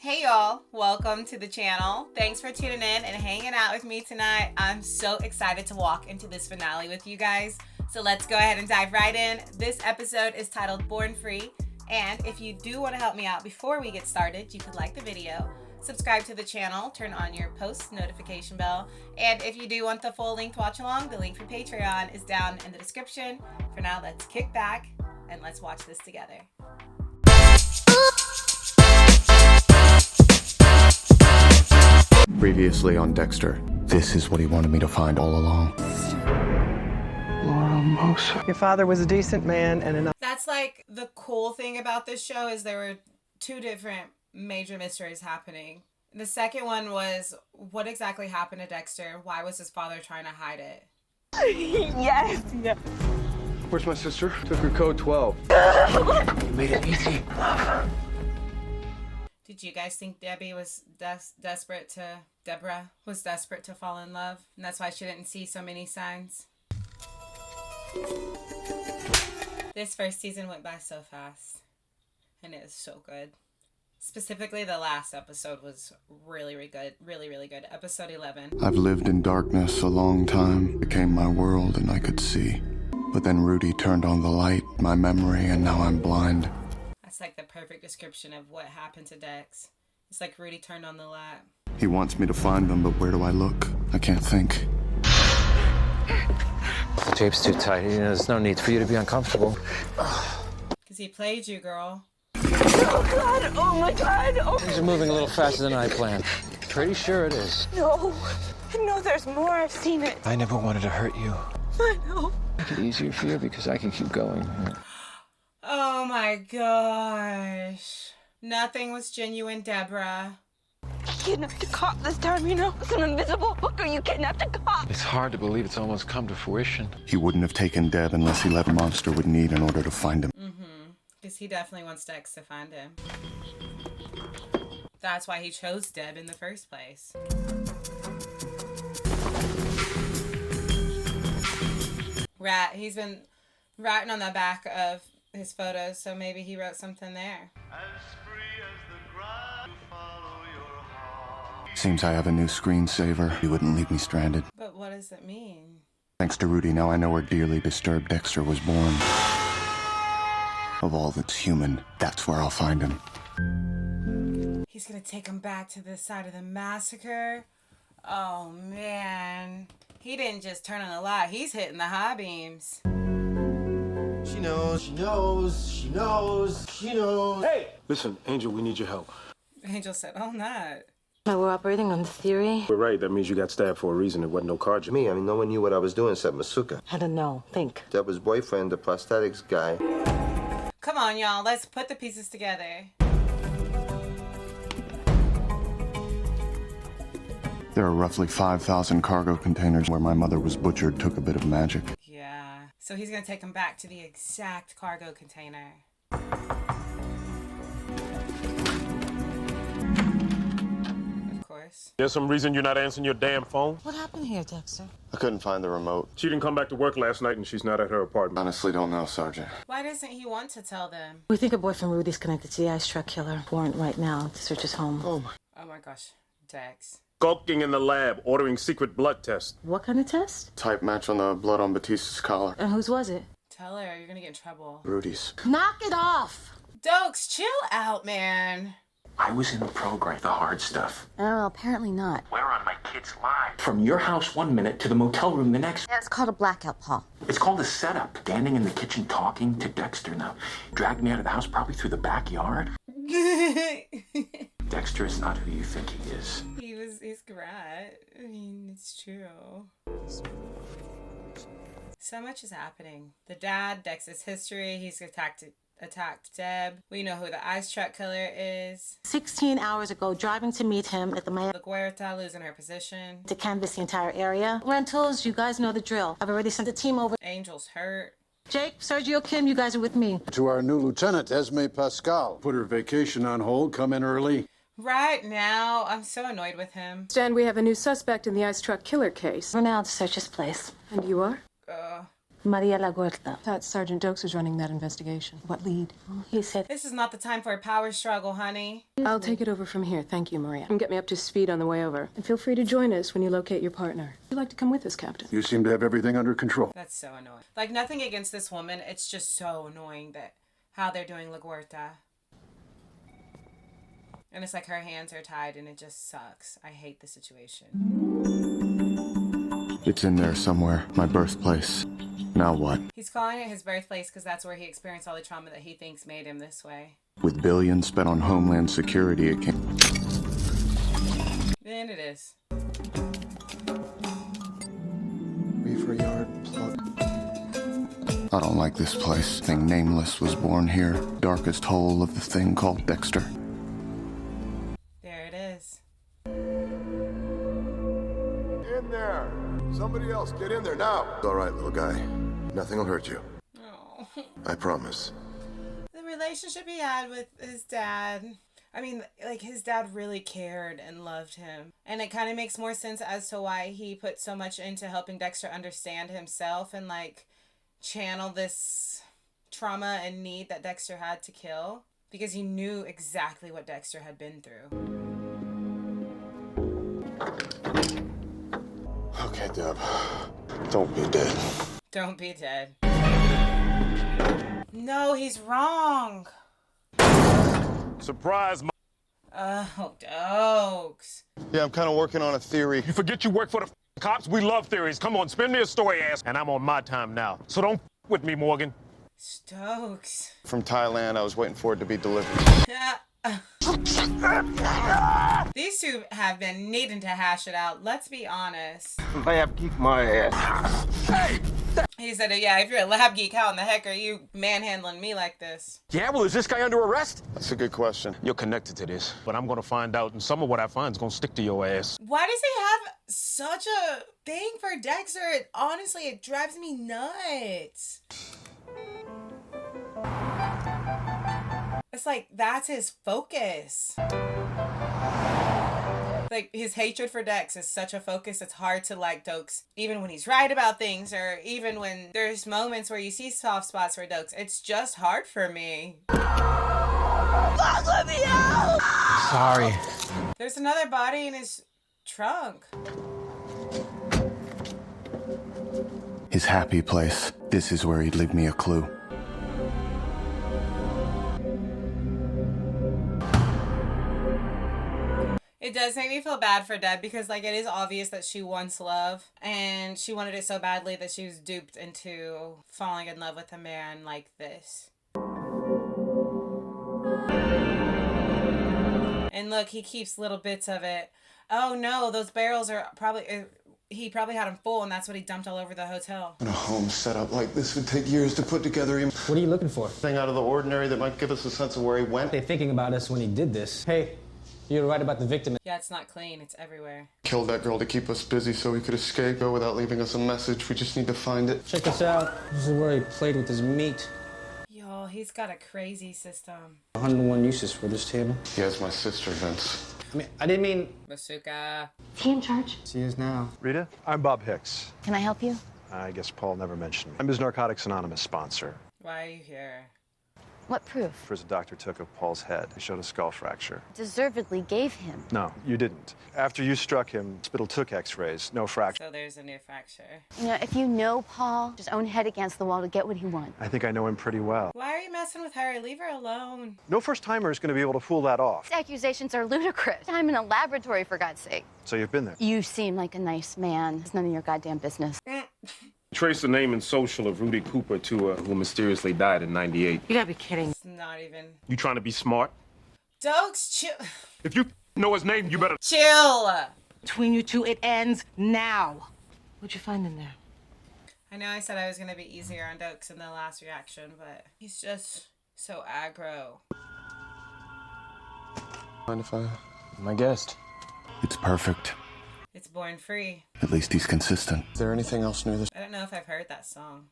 Hey y'all, welcome to the channel. Thanks for tuning in and hanging out with me tonight. I'm so excited to walk into this finale with you guys. So let's go ahead and dive right in. This episode is titled Born Free. And if you do want to help me out before we get started, you could like the video, subscribe to the channel, turn on your post notification bell. And if you do want the full length watch along, the link for Patreon is down in the description. For now, let's kick back and let's watch this together. Previously on Dexter, this is what he wanted me to find all along. Laura Mosa. Your father was a decent man and enough. That's like the cool thing about this show is there were two different major mysteries happening. The second one was what exactly happened to Dexter? Why was his father trying to hide it? Yes. Where's my sister? Took her code 12. You made it easy. Love. Did you guys think Debbie was Debra was desperate to fall in love? And that's why she didn't see so many signs? This first season went by so fast. And it is so good. Specifically, the last episode was really good. Really good. Episode 11. I've lived in darkness a long time. It became my world and I could see. But then Rudy turned on the light, my memory, and now I'm blind. That's like the perfect description of what happened to Dex. It's like Rudy turned on the light. He wants me to find them, but where do I look? I can't think. The tape's too tight. You know, there's no need for you to be uncomfortable. Because he played you, girl. Oh, God. Oh, my God. Oh. Things are moving a little faster than I planned. Pretty sure it is. No. No, there's more. I've seen it. I never wanted to hurt you. I know. Make it easier for you because I can keep going. Oh my gosh. Nothing was genuine, Debra. You kidnapped a cop this time, you know? Some invisible hooker. You kidnapped a cop. It's hard to believe it's almost come to fruition. He wouldn't have taken Deb unless he let a monster would need in order to find him. Because he definitely wants Dex to find him. That's why he chose Deb in the first place. He's been writing on the back of his photos, so maybe he wrote something there. Seems I have a new screensaver. He wouldn't leave me stranded. But what does it mean? Thanks to Rudy, now I know where dearly disturbed Dexter was born. Of all that's human, that's where I'll find him. He's gonna take him back to the side of the massacre. Oh man. He didn't just turn on the light, he's hitting the high beams. She knows. Hey! Listen, Angel, we need your help. Angel said, oh, not. We're operating on the theory. We're right. That means you got stabbed for a reason. It wasn't no carja. Me, no one knew what I was doing except Masuka. I don't know. Think. Deborah's boyfriend, the prosthetics guy. Come on, y'all, let's put the pieces together. There are roughly 5,000 cargo containers where my mother was butchered took a bit of magic. Yeah. So he's gonna take him back to the exact cargo container. Of course. There's some reason you're not answering your damn phone? What happened here, Dexter? I couldn't find the remote. She didn't come back to work last night and she's not at her apartment. Honestly, don't know, Sergeant. Why doesn't he want to tell them? We think a boy from Rudy's connected to the ice truck killer. Warrant right now to search his home. Oh my gosh. Dex. Skulking in the lab, ordering secret blood tests. What kind of test? Type match on the blood on Batista's collar. And whose was it? Tell her, you're gonna get in trouble. Rudy's. Knock it off! Dokes, chill out, man. I was in the program, the hard stuff. Oh, apparently not. We're on my kid's live. From your house 1 minute to the motel room the next. Yeah, it's called a blackout, Paul. It's called a setup. Standing in the kitchen talking to Dexter now. Dragged me out of the house probably through the backyard. Dexter is not who you think he is. He's great. I mean, it's true. So much is happening. The dad, Dex's history, he's attacked Deb. We know who the ice truck killer is. 16 hours ago, driving to meet him at the La Guerta losing her position. to canvass the entire area. Rentals, you guys know the drill. I've already sent a team over. Angel's hurt. Jake, Sergio, Kim, you guys are with me. To our new lieutenant, Esme Pascal. Put her vacation on hold, come in early. Right now, I'm so annoyed with him. Stan, we have a new suspect in the ice truck killer case. We're now to search his place. And you are? Maria La Huerta. Thought Sergeant Dokes was running that investigation. What lead? He said, This is not the time for a power struggle, honey. I'll take it over from here. Thank you, Maria. And get me up to speed on the way over. And feel free to join us when you locate your partner. Would you like to come with us, Captain? You seem to have everything under control. That's so annoying. Like, nothing against this woman. It's just so annoying that how they're doing La Huerta. And it's like her hands are tied and it just sucks. I hate the situation. It's in there somewhere, my birthplace. Now what? He's calling it his birthplace because that's where he experienced all the trauma that he thinks made him this way. With billions spent on homeland security, it can... And it is. Reefer yard plug. I don't like this place. Thing nameless was born here. Darkest hole of the thing called Dexter. There it is. In there! Somebody else, get in there now! All right, little guy. Nothing will hurt you. Oh. I promise. The relationship he had with his dad. I mean, like, his dad really cared and loved him. And it kind of makes more sense as to why he put so much into helping Dexter understand himself and, like, channel this trauma and need that Dexter had to kill. Because he knew exactly what Dexter had been through. Okay, Deb. Don't be dead. Don't be dead. No, he's wrong. Surprise, Oh, Dokes. Yeah, I'm kind of working on a theory. You forget you work for the cops? We love theories. Come on, spin me a story, ass. And I'm on my time now. So don't with me, Morgan. Stokes. From Thailand, I was waiting for it to be delivered. These two have been needing to hash it out. Let's be honest. Lab geek my ass. Hey! He said, yeah, if you're a lab geek, how in the heck are you manhandling me like this? Yeah, well, is this guy under arrest? That's a good question. You're connected to this, but I'm gonna find out, and some of what I find is gonna stick to your ass. Why does he have such a thing for Dexter? Honestly, it drives me nuts. It's like, that's his focus. Like, his hatred for Dex is such a focus, it's hard to like Dokes, even when he's right about things, or even when there's moments where you see soft spots for Dokes. It's just hard for me. Let me out! Sorry. There's another body in his trunk. His happy place. This is where he'd leave me a clue. It does make me feel bad for Deb because, like, it is obvious that she wants love and she wanted it so badly that she was duped into falling in love with a man like this. And look, he keeps little bits of it. Oh no, those barrels are probably, he probably had them full and that's what he dumped all over the hotel. A home set up like this would take years to put together. What are you looking for? Thing out of the ordinary that might give us a sense of where he went. They thinking about us when he did this. Hey, you're right about the victim. Yeah, it's not clean. It's everywhere. Killed that girl to keep us busy so we could escape her without leaving us a message. We just need to find it. Check this out. This is where he played with his meat. Yo, he's got a crazy system. 101 uses for this table. He has my sister, Vince. I mean, I didn't mean... Masuka. is he in charge? She is now. Rita, I'm Bob Hicks. Can I help you? I guess Paul never mentioned me. I'm his Narcotics Anonymous sponsor. Why are you here? What proof? First, a doctor took of Paul's head. He showed a skull fracture. Deservedly gave him. No, you didn't. After you struck him, hospital took x-rays. No fracture. So there's a new fracture. You know, if you know Paul, just own head against the wall to get what he wants. I think I know him pretty well. Why are you messing with her? Leave her alone. No first-timer is going to be able to pull that off. These accusations are ludicrous. I'm in a laboratory, for God's sake. So you've been there. You seem like a nice man. It's none of your goddamn business. Trace the name and social of Rudy Cooper to who mysteriously died in '98. You gotta be kidding. It's not even. You trying to be smart? Dokes, chill. If you know his name, you better... Chill. Between you two, it ends now. What'd you find in there? I know I said I was going to be easier on Dokes in the last reaction, but he's just so aggro. Mind if I... My guest. It's perfect. It's Born Free. At least he's consistent. Is there anything else near this? I don't know if I've heard that song.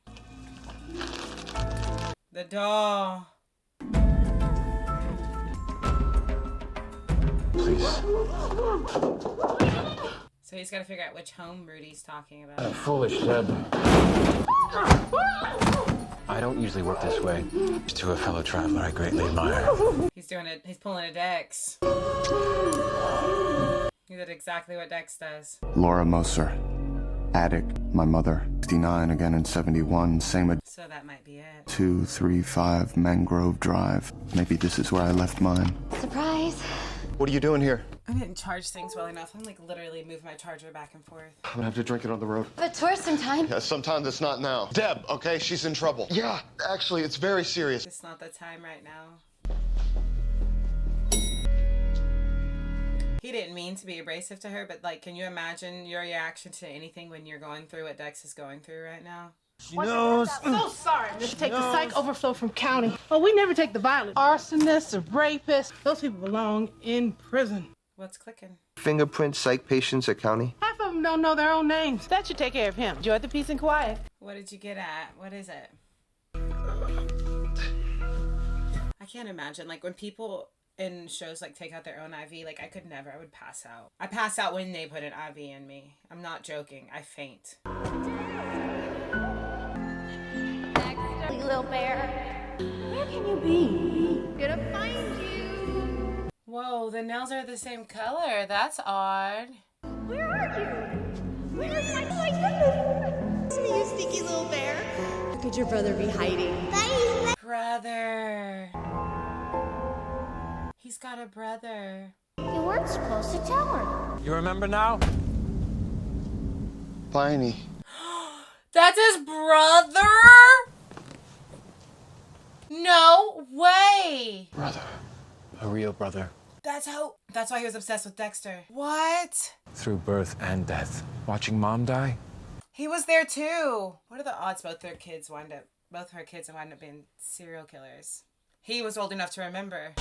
The doll. Please. So he's got to figure out which home Rudy's talking about. Foolish, Deb. I don't usually work this way. To a fellow traveler I greatly admire. He's doing it. He's pulling a Dex. He did exactly what Dex does. Laura Moser, attic. My mother, 69 again in 71. Same So that might be it. 235 Mangrove Drive. Maybe this is where I left mine. Surprise. What are you doing here? I didn't charge things well enough. I'm like literally move my charger back and forth. I'm gonna have to drink it on the road. But tourist sometime. Yeah, sometimes it's not now. Deb, okay? She's in trouble. Yeah, actually, it's very serious. It's not the time right now. He didn't mean to be abrasive to her, but like, can you imagine your reaction to anything when you're going through what Dex is going through right now? She knows. So sorry. Just take the psych overflow from county. Oh, we never take the violent. Arsonists or rapists. Those people belong in prison. What's clicking? Fingerprint psych patients at county. Half of them don't know their own names. That should take care of him. Enjoy the peace and quiet. What did you get at? What is it? I can't imagine. Like, when people in shows, like, take out their own IV, like, I could never. I would pass out. I pass out when they put an IV in me. I'm not joking. I faint. Dexter, little bear. Where can you be? Gonna find you. Whoa, the nails are the same color. That's odd. Where are you? Where's my goodness? You sneaky little bear. Where could your brother be hiding? Brother. He's got a brother. You weren't supposed to tell her. You remember now? Piney. That's his brother? No way. Brother. A real brother. That's why he was obsessed with Dexter. What? Through birth and death. Watching mom die? He was there too. What are the odds both her kids wind up being serial killers? He was old enough to remember.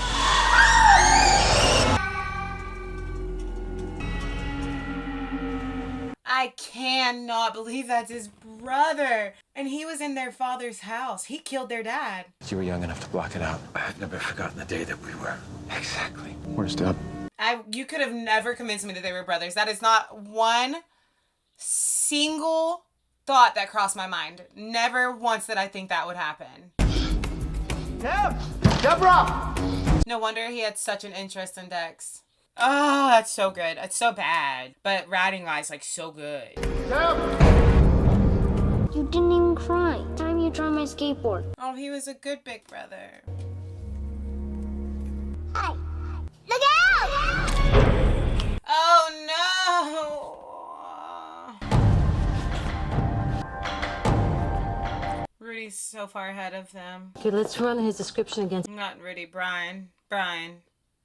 I cannot believe that's his brother. And he was in their father's house. He killed their dad. You were young enough to block it out. I've never forgotten the day that we were. Exactly. Where's Deb? You could have never convinced me that they were brothers. That is not one single thought that crossed my mind. Never once did I think that would happen. Debra! No wonder he had such an interest in Dex. Oh, that's so good. It's so bad. But writing-wise, like, so good. You didn't even cry. Time you try my skateboard. Oh, he was a good big brother. Hi. Look out! Oh, no! Rudy's so far ahead of them. Okay, let's run his description again. Not Rudy, Brian.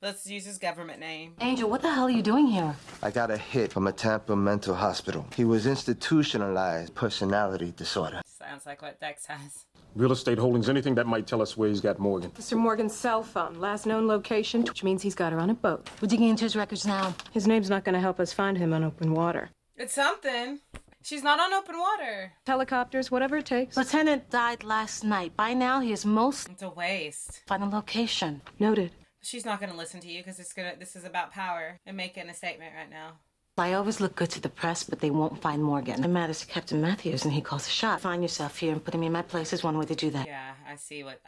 Let's use his government name. Angel, what the hell are you doing here? I got a hit from a Tampa mental hospital. He was institutionalized personality disorder. Sounds like what Dex has. Real estate holdings, anything that might tell us where he's got Morgan. Mr. Morgan's cell phone, last known location, which means he's got her on a boat. We're digging into his records now. His name's not going to help us find him on open water. It's something. She's not on open water. Helicopters, whatever it takes. Lieutenant died last night. By now, he is most... It's a waste. Find the location. Noted. She's not gonna listen to you because this is about power and making a statement right now. I always look good to the press, but they won't find Morgan. It matters to Captain Matthews, and he calls the shot. Find yourself here and putting me in my place is one way to do that. Yeah, I see what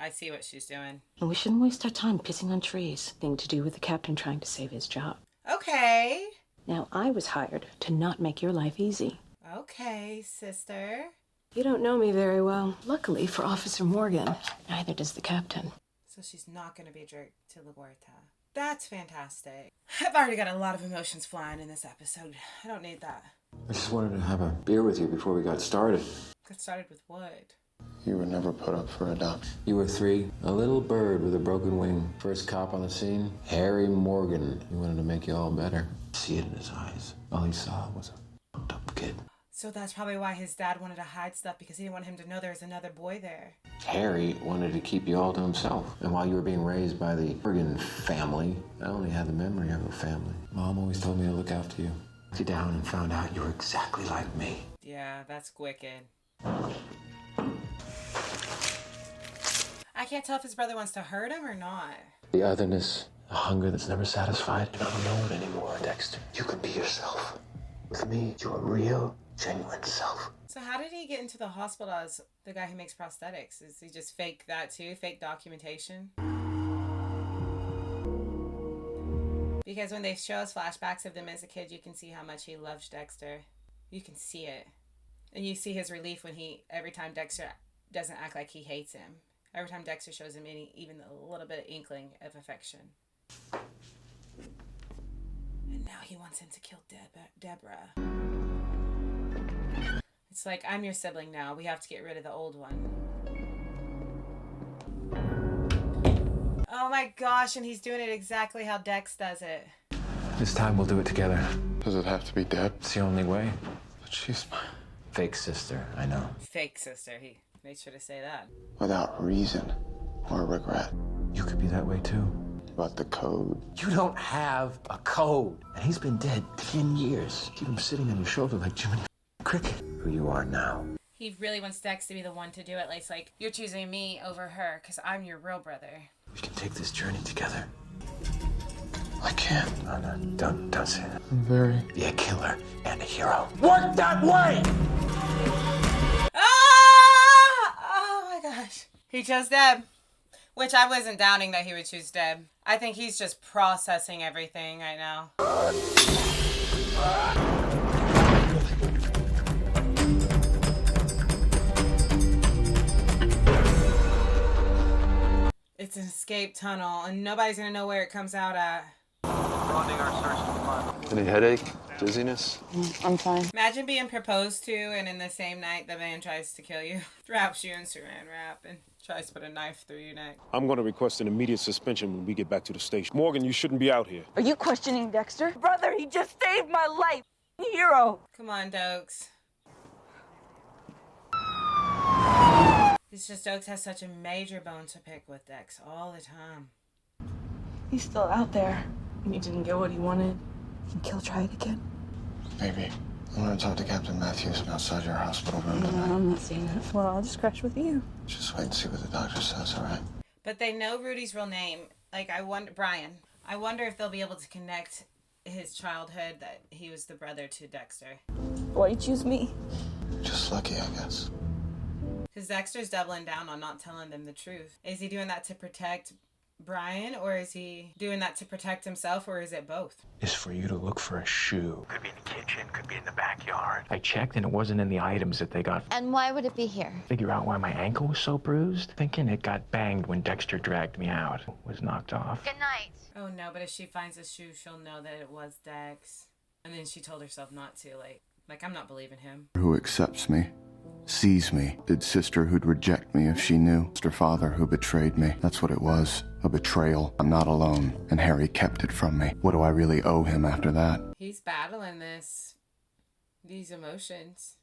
she's doing. And we shouldn't waste our time pissing on trees. Thing to do with the captain trying to save his job. Okay. Now, I was hired to not make your life easy. Okay, sister. You don't know me very well. Luckily for Officer Morgan, neither does the captain. So she's not going to be a jerk to LaGuardia. That's fantastic. I've already got a lot of emotions flying in this episode. I don't need that. I just wanted to have a beer with you before we got started. Got started with what? You were never put up for adoption. You were 3, a little bird with a broken wing. First cop on the scene, Harry Morgan. He wanted to make you all better. See it in his eyes. All he saw was a fucked up kid. So that's probably why his dad wanted to hide stuff, because he didn't want him to know there was another boy there. Harry wanted to keep you all to himself. And while you were being raised by the Morgan family, I only had the memory of a family. Mom always told me to look after you. Looked you down and found out you were exactly like me. Yeah, that's wicked. I can't tell if his brother wants to hurt him or not. The otherness, a hunger that's never satisfied. You don't know it anymore, Dexter. You can be yourself. With me, you're a real, genuine self. So how did he get into the hospital as the guy who makes prosthetics? Is he just fake that too? Fake documentation? Because when they show us flashbacks of them as a kid, you can see how much he loves Dexter. You can see it. And you see his relief when every time Dexter doesn't act like he hates him. Every time Dexter shows him even a little bit of inkling of affection. And now he wants him to kill Debra. It's like, I'm your sibling now. We have to get rid of the old one. Oh my gosh, and he's doing it exactly how Dex does it. This time we'll do it together. Does it have to be Deb? It's the only way. But she's my fake sister, I know. Fake sister, he made sure to say that. Without reason or regret. You could be that way too. But the code. You don't have a code. And he's been dead 10 years. Keep him sitting on your shoulder like Jiminy Cricket. Who you are now. He really wants Dex to be the one to do it. Like, it's like, you're choosing me over her because I'm your real brother. We can take this journey together. I can't. Oh, no, don't say that. I'm very... Be a killer and a hero. Work that way! Ah! Oh my gosh. He chose Deb. Which I wasn't doubting that he would choose Deb. I think he's just processing everything right now. It's an escape tunnel, and nobody's gonna know where it comes out at. Any headache? Dizziness? I'm fine. Imagine being proposed to, and in the same night, the man tries to kill you. Wraps you in saran wrap and tries to put a knife through your neck. I'm going to request an immediate suspension when we get back to the station. Morgan, you shouldn't be out here. Are you questioning Dexter? Brother, he just saved my life. Hero. Come on, Dokes. It's just Dokes has such a major bone to pick with Dex all the time. He's still out there. He didn't get what he wanted. Think he'll try it again? Baby, I'm gonna talk to Captain Matthews outside your hospital room tonight. No, I'm not seeing it. Well, I'll just crash with you. Just wait and see what the doctor says, all right? But they know Rudy's real name. Like, Brian. I wonder if they'll be able to connect his childhood, that he was the brother to Dexter. Why'd you choose me? Just lucky, I guess. Because Dexter's doubling down on not telling them the truth. Is he doing that to protect Brian, or is he doing that to protect himself, or is it both? Is for you to look for a shoe. Could be in the kitchen, could be in the backyard. I checked and it wasn't in the items that they got. And why would it be here? Figure out why my ankle was so bruised. Thinking it got banged when Dexter dragged me out. Was knocked off. Good night. Oh no, but if she finds a shoe, she'll know that it was Dex. And then she told herself not to, like I'm not believing him. Who accepts me, sees me. Did sister who'd reject me if she knew. Sister father who betrayed me. That's what it was. A betrayal. I'm not alone. And Harry kept it from me. What do I really owe him after that? He's battling these emotions.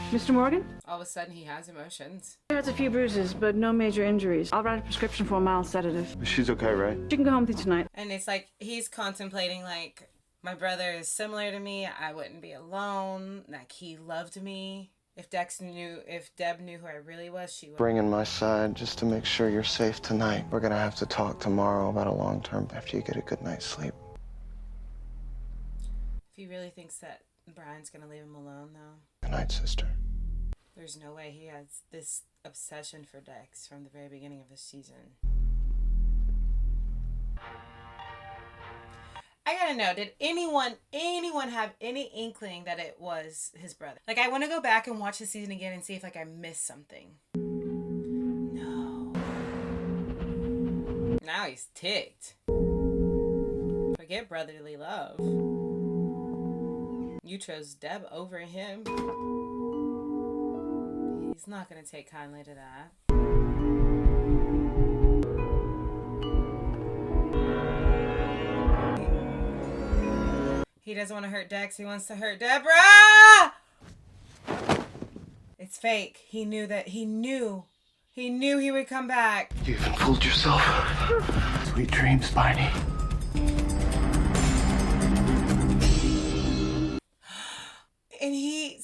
Mr. Morgan? All of a sudden he has emotions. He has a few bruises, but no major injuries. I'll write a prescription for a mild sedative. She's okay, right? She can go home with you tonight. And it's like he's contemplating, like, my brother is similar to me. I wouldn't be alone. Like, he loved me. If Deb knew who I really was, she would. Bring in my side just to make sure you're safe tonight. We're gonna have to talk tomorrow about a long term after you get a good night's sleep. If he really thinks that Brian's gonna leave him alone, though. Good night, sister. There's no way he has this obsession for Dex from the very beginning of this season. I gotta know, did anyone have any inkling that it was his brother? Like, I want to go back and watch the season again and see if, like, I missed something. No. Now he's ticked. Forget brotherly love. You chose Deb over him. He's not gonna take kindly to that. He doesn't want to hurt Dex. He wants to hurt Debra! It's fake. He knew he would come back. You even fooled yourself. Sweet dreams, Spiny. And he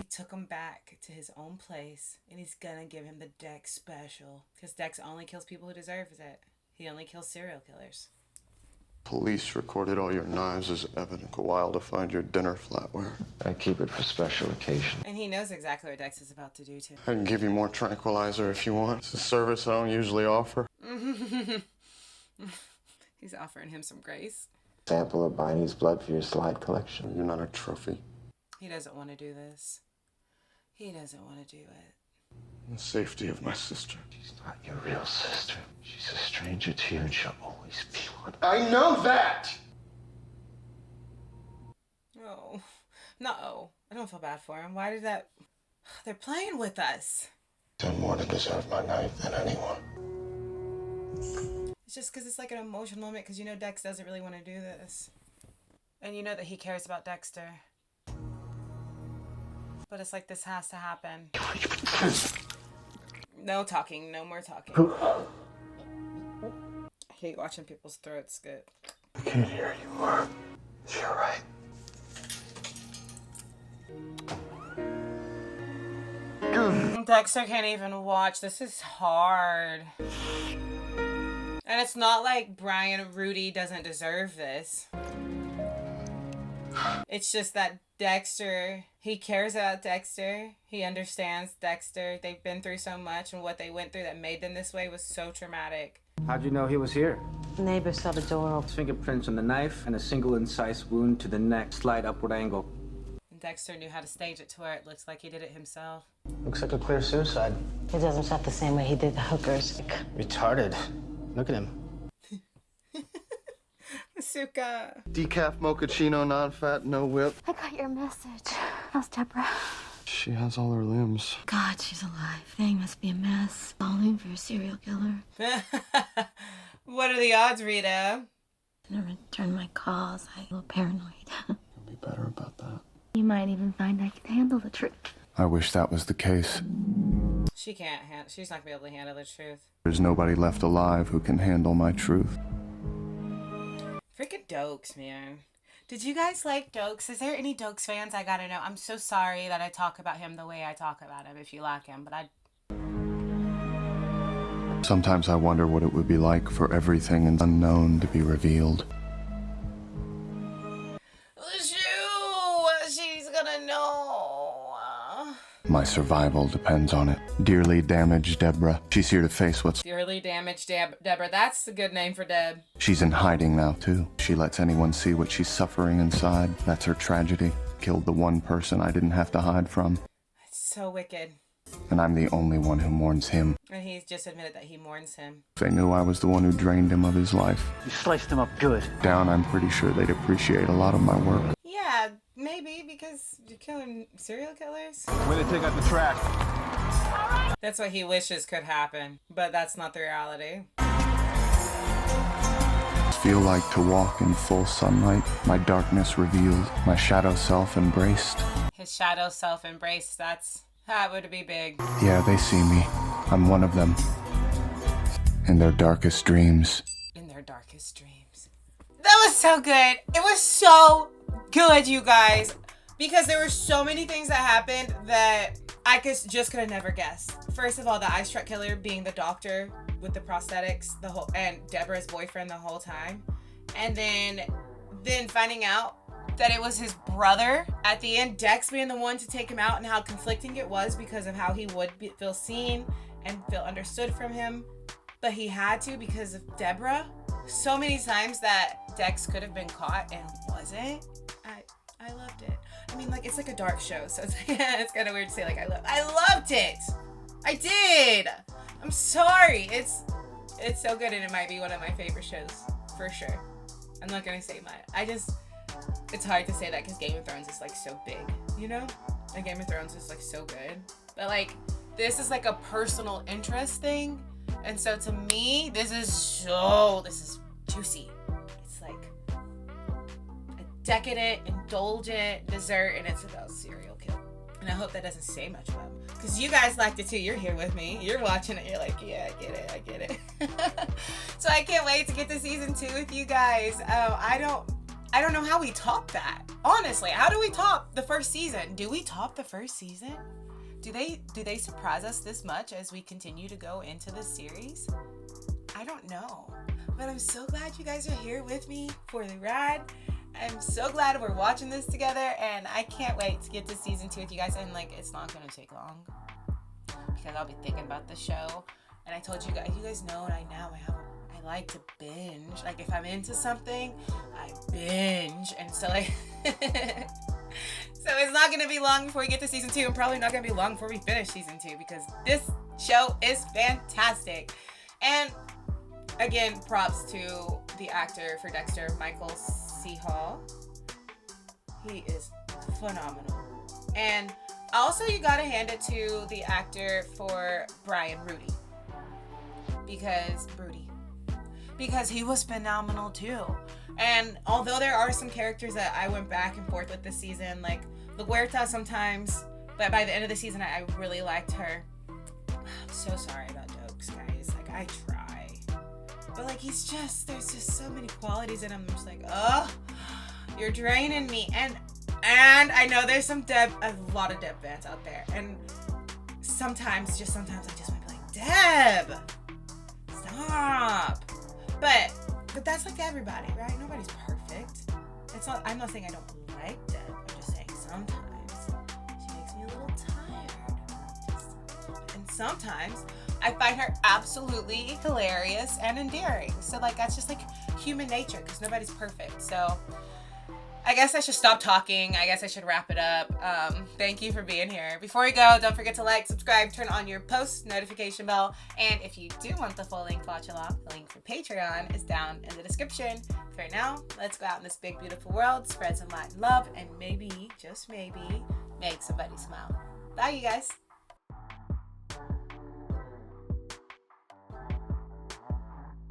took him back to his own place, and he's gonna give him the Dex special. Because Dex only kills people who deserve it. He only kills serial killers. Police recorded all your knives as evidence. Took a while to find your dinner flatware. I keep it for special occasions. And he knows exactly what Dex is about to do, too. I can give you more tranquilizer if you want. It's a service I don't usually offer. He's offering him some grace. Sample of Biney's blood for your slide collection. You're not a trophy. He doesn't want to do this. He doesn't want to do it. The safety of my sister. She's not your real sister. She's a stranger to you and she'll always be one. I know that! Oh, no. I don't feel bad for him. Why did that... They're playing with us. Done more to deserve my knife than anyone. It's just because it's like an emotional moment because you know Dex doesn't really want to do this. And you know that he cares about Dexter. But it's like this has to happen. No talking. No more talking. I hate watching people's throats get... I can't hear you more. You're right. Dexter can't even watch. This is hard. And it's not like Rudy doesn't deserve this. It's just that Dexter, he cares about Dexter. He understands Dexter. They've been through so much, and what they went through that made them this way was so traumatic. How'd you know he was here? Neighbor saw the door open. Fingerprints on the knife and a single incisive wound to the neck, slight upward angle. And Dexter knew how to stage it to where it looks like he did it himself. Looks like a clear suicide. He doesn't shot the same way he did the hookers. Retarded. Look at him. Suka. Decaf mochaccino, non-fat, no whip. I got your message. How's Debra? She has all her limbs. God, she's alive. Thing must be a mess. Falling for a serial killer. What are the odds, Rita? I never return my calls. I'm a little paranoid. You'll be better about that. You might even find I can handle the truth. I wish that was the case. She can't. She's not gonna be able to handle the truth. There's nobody left alive who can handle my truth. Freaking Dokes, man. Did you guys like Dokes? Is there any Dokes fans? I gotta know. I'm so sorry that I talk about him the way I talk about him if you like him, but I... Sometimes I wonder what it would be like for everything unknown to be revealed. She's gonna know. My survival depends on it. Dearly damaged Debra. She's here to face what's... Dearly damaged Debra. That's a good name for Deb. She's in hiding now, too. She lets anyone see what she's suffering inside. That's her tragedy. Killed the one person I didn't have to hide from. It's so wicked. And I'm the only one who mourns him. And he's just admitted that he mourns him. If they knew I was the one who drained him of his life. You sliced him up good. Down, I'm pretty sure they'd appreciate a lot of my work. Yeah, maybe, because you're killing serial killers. Way to take out the trash. That's what he wishes could happen, but that's not the reality. Feel like to walk in full sunlight, my darkness revealed, my shadow self embraced. His shadow self embraced, that would be big. Yeah, they see me. I'm one of them. In their darkest dreams. In their darkest dreams. That was so good. It was so good, you guys. Because there were so many things that happened that I just could have never guessed. First of all, the eye struck killer being the doctor with the prosthetics, and Deborah's boyfriend the whole time. And then finding out that it was his brother at the end, Dex being the one to take him out, and how conflicting it was because of how he would feel seen and feel understood from him, but he had to because of Debra. So many times that Dex could have been caught and wasn't. I loved it. I mean, like, it's like a dark show, so it's kind of weird to say like I loved it. I did. I'm sorry. It's so good, and it might be one of my favorite shows for sure. I'm not gonna say mine. It's hard to say that because Game of Thrones is like so big, you know? And Game of Thrones is like so good. But like, this is like a personal interest thing. And so to me, this is juicy. It's like a decadent, indulgent dessert, and it's about serial killing. And I hope that doesn't say much about it. Because you guys liked it too. You're here with me. You're watching it. You're like, yeah, I get it. So I can't wait to get to season 2 with you guys. I don't know how we top that. Honestly, how do we top the first season? Do we top the first season? Do they surprise us this much as we continue to go into this series? I don't know. But I'm so glad you guys are here with me for the ride. I'm so glad we're watching this together, and I can't wait to get to season 2 with you guys. And like, it's not gonna take long because I'll be thinking about the show. And I told you guys know right now I like to binge. Like, if I'm into something, I binge. And so like so it's not gonna be long before we get to season 2, and probably not gonna be long before we finish season 2, because this show is fantastic. And again, props to the actor for Dexter, Michael C. Hall. He is phenomenal. And also, you gotta hand it to the actor for Brian, Rudy. Because he was phenomenal too. And although there are some characters that I went back and forth with this season, like La Huerta sometimes, but by the end of the season, I really liked her. I'm so sorry about jokes, guys. Like, I try. But like, there's just so many qualities in him. I'm just like, oh, you're draining me. And I know there's a lot of Deb fans out there. And sometimes I just might be like, Deb, stop. But that's like everybody, right? Nobody's perfect. I'm not saying I don't like Deb. I'm just saying sometimes she makes me a little tired. And sometimes I find her absolutely hilarious and endearing. So like, that's just like human nature, because nobody's perfect. So I guess I should stop talking. I guess I should wrap it up. Thank you for being here. Before we go, don't forget to like, subscribe, turn on your post notification bell. And if you do want the full length watch along, the link for Patreon is down in the description. For right now, let's go out in this big, beautiful world, spread some light and love, and maybe, just maybe, make somebody smile. Bye, you guys.